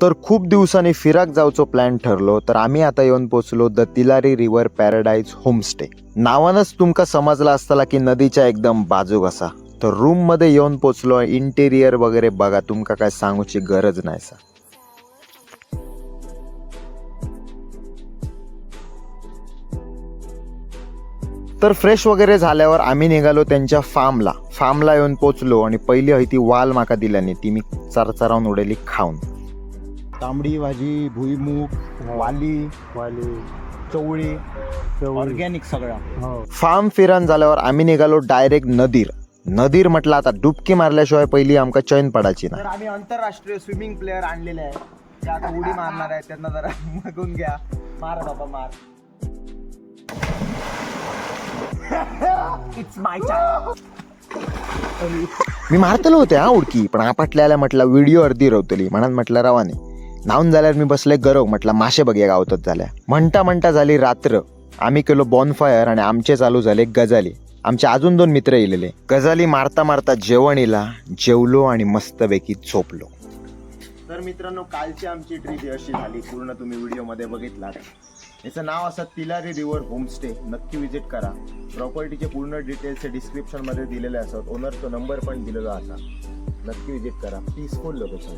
तर खूप दिवसांनी फिराक जावचो प्लॅन ठरलो, तर आम्ही आता येऊन पोचलो the Tilari river paradise homestay. नावानच तुमका समजला असताला की नदीच्या एकदम बाजूक असा. तर रूम मध्ये येऊन पोचलो. इंटेरियर वगैरे बघा, तुमका काय सांगूची गरज नाही सा. तर फ्रेश वगैरे झाल्यावर आम्ही निघालो त्यांच्या फार्मला येऊन पोचलो आणि पहिली हय ती वाल माका दिल्याने ती मी चरचरावून उडेली खाऊन. तांबडी भाजी, भुईमुग, वाली, चवळी, ऑर्गॅनिक सगळं. फार्म फिरण झाल्यावर आम्ही निघालो डायरेक्ट नदीर म्हटलं आता डुबकी मारल्याशिवाय पहिली आमका चैन पडायची ना. तर आम्ही आंतरराष्ट्रीय स्विमिंग प्लेअर आणलेले आहे, ते आता उडी मारणार आहेत. त्यांना जरा बघून घ्या. मार बाबा मार. It's my time. मी मारतलो होते उडकी, पण आपटल्याला म्हटलं व्हिडिओ अर्धी रवतली म्हणून म्हटलं रवाने. नाहून झाल्यावर मी बसले गरव, म्हटलं मासे बघूया गावतच झाल्या. म्हणता झाली रात्र. आम्ही केलो बॉनफायर आणि आमचे चालू झाले गजाली. आमचे अजून 2 मित्र येलेले. गजाली मारता जेवण इला, जेवलो आणि मस्तपैकी झोपलो. तर मित्रांनो, कालची आमची ट्रिप अशी झाली, पूर्ण तुम्ही व्हिडिओमध्ये बघितलात. याचं नाव असं तिलारी रिव्हर होमस्टे. नक्की विजिट करा. प्रॉपर्टीचे पूर्ण डिटेल्स डिस्क्रिप्शनमध्ये दिलेले असतात. ओनरचा नंबर पण दिलेला असा. नक्की विजिट करा. Peaceful location.